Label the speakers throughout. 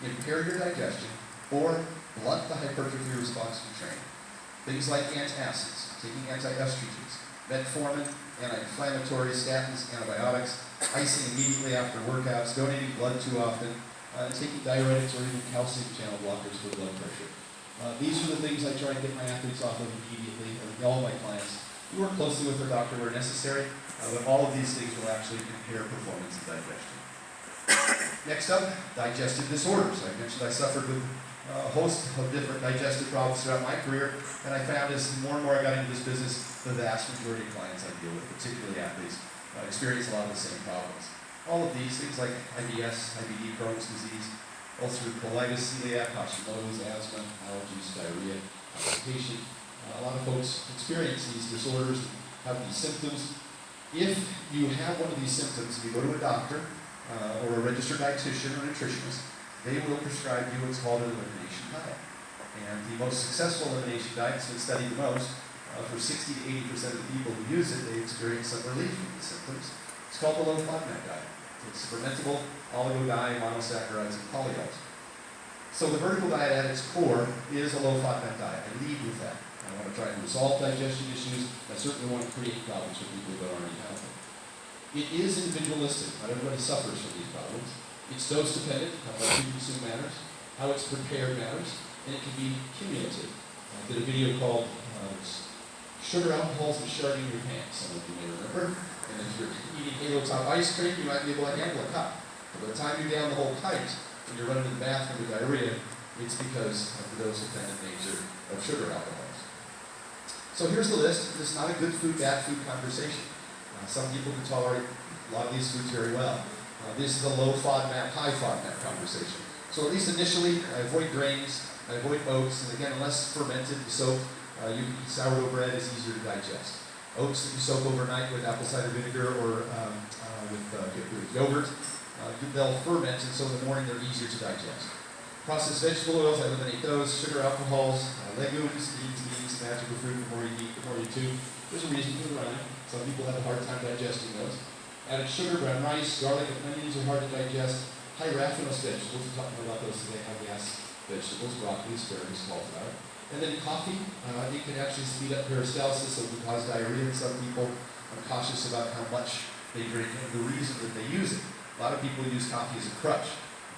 Speaker 1: impair your digestion, or blunt the hypertrophy response to training. Things like antacids, taking anti-estrogens, metformin, anti-inflammatories, statins, antibiotics, icing immediately after workouts, donating blood too often, taking diuretics or even calcium channel blockers for blood pressure. These are the things I try and get my athletes off of immediately, or all my clients. We work closely with their doctor where necessary, but all of these things will actually impair performance and digestion. Next up, digestive disorders. I mentioned I suffered with a host of different digestive problems throughout my career, and I found as more and more I got into this business, the vast majority of clients I deal with, particularly athletes, experience a lot of the same problems. All of these things like IBS, IBD, Crohn's disease, ulcerative colitis, celiac, Hashimoto's, asthma, allergies, diarrhea, constipation. A lot of folks experience these disorders, have these symptoms. If you have one of these symptoms, you go to a doctor or a registered dietitian or nutritionist, they will prescribe you what's called an elimination diet. And the most successful elimination diets that study the most, for 60 to 80% of the people who use it, they experience some relief from the symptoms. It's called the low FODMAP diet. It's fermentable oligo-di, monosaccharides, and polyols. So the vertical diet at its core is a low FODMAP diet. I lead with that. I want to try and resolve digestion issues. I certainly want to create problems for people who don't already have them. It is individualistic. Not everybody suffers from these problems. It's dose dependent. How much you consume matters. How it's prepared matters. And it can be cumulative. I did a video called Sugar, Alcohols, and Sharding Your Pants. Some of you may remember. And if you're eating Halo Top ice cream, you might be able to handle a cup. But by the time you're down the whole kite, when you're running to the bathroom with diarrhea, it's because of the dose-dependent nature of sugar alcohols. So here's the list. This is not a good food, bad food conversation. Some people can tolerate a lot of these foods very well. This is a low FODMAP, high FODMAP conversation. So at least initially, I avoid grains, I avoid oats, and again, unless fermented, soaked, you can eat sourdough bread is easier to digest. Oats that you soak overnight with apple cider vinegar or with yogurt, they'll ferment, and so in the morning they're easier to digest. Processed vegetable oils, I eliminate those. Sugar alcohols, legumes, beans, magical fruit. The more you eat, the more you chew. There's a reason for the rhyme. Some people have a hard time digesting those. Added sugar, brown rice, garlic, and onions are hard to digest. High raffinose vegetables, we're talking about those today, high gas vegetables, broccoli, asparagus, cauliflower. And then coffee, it can actually speed up peristalsis, so it can cause diarrhea in some people. I'm cautious about how much they drink and the reason that they use it. A lot of people use coffee as a crutch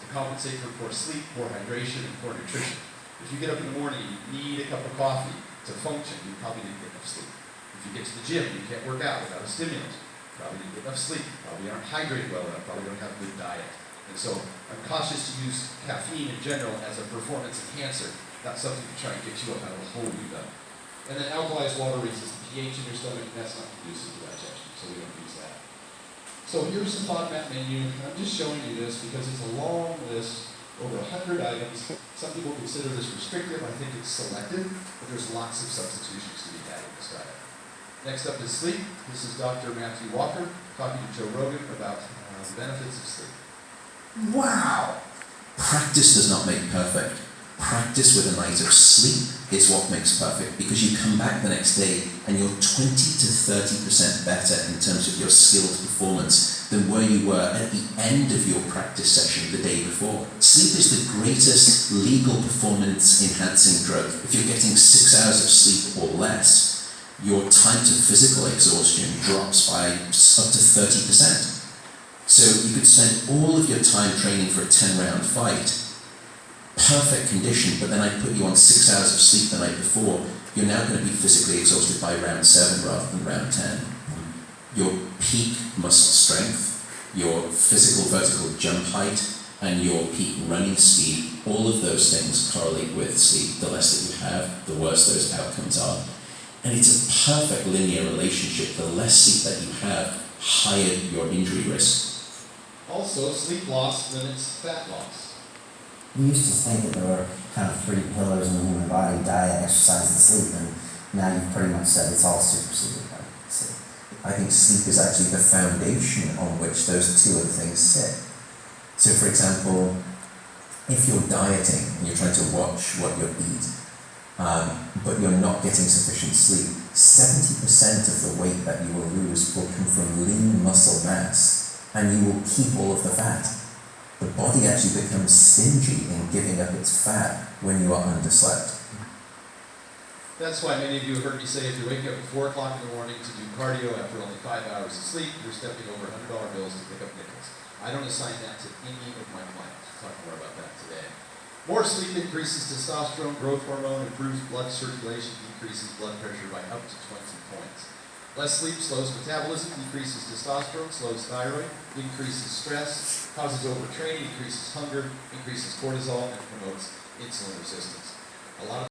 Speaker 1: to compensate for poor sleep, poor hydration, and poor nutrition. If you get up in the morning, you need a cup of coffee to function, you probably didn't get enough sleep. If you get to the gym, you can't work out without a stimulant. Probably didn't get enough sleep, probably aren't hydrated well enough, probably don't have a good diet. And so I'm cautious to use caffeine in general as a performance enhancer, not something to try and get you up out of the hole you've done. And then alkalized water raises the pH in your stomach, and that's not conducive to digestion, so we don't use that. So here's the FODMAP menu. I'm just showing you this because it's a long list, over 100 items. Some people consider this restrictive. I think it's selective, but there's lots of substitutions to be had in this diet. Next up is sleep. This is Dr. Matthew Walker talking to Joe Rogan about the benefits of sleep.
Speaker 2: Wow! Practice does not make perfect. Practice with a night of sleep is what makes perfect, because you come back the next day and you're 20 to 30% better in terms of your skilled performance than where you were at the end of your practice session the day before. Sleep is the greatest legal performance enhancing drug. If you're getting 6 hours of sleep or less, your time to physical exhaustion drops by up to 30%. So you could spend all of your time training for a 10-round fight, perfect condition, but then I put you on 6 hours of sleep the night before, you're now going to be physically exhausted by round 7 rather than round 10. Your peak muscle strength, your physical vertical jump height, and your peak running speed, all of those things correlate with sleep. The less that you have, the worse those outcomes are. And it's a perfect linear relationship. The less sleep that you have, higher your injury risk.
Speaker 1: Also, sleep loss limits fat loss.
Speaker 3: We used to think that there were kind of 3 pillars in the human body: diet, exercise, and sleep, and now you've pretty much said it's all superseded by sleep.
Speaker 2: I think sleep is actually the foundation on which those 2 other things sit. So for example, if you're dieting and you're trying to watch what you eat, but you're not getting sufficient sleep, 70% of the weight that you will lose will come from lean muscle mass, and you will keep all of the fat. The body actually becomes stingy in giving up its fat when you are underslept.
Speaker 1: That's why many of you have heard me say if you're waking up at 4 o'clock in the morning to do cardio after only 5 hours of sleep, you're stepping over $100 bills to pick up nickels. I don't assign that to any of my clients. We'll talk more about that today. More sleep increases testosterone, growth hormone, improves blood circulation, decreases blood pressure by up to 20 points. Less sleep slows metabolism, decreases testosterone, slows thyroid, increases stress, causes overtraining, increases hunger, increases cortisol, and promotes insulin resistance. A lot of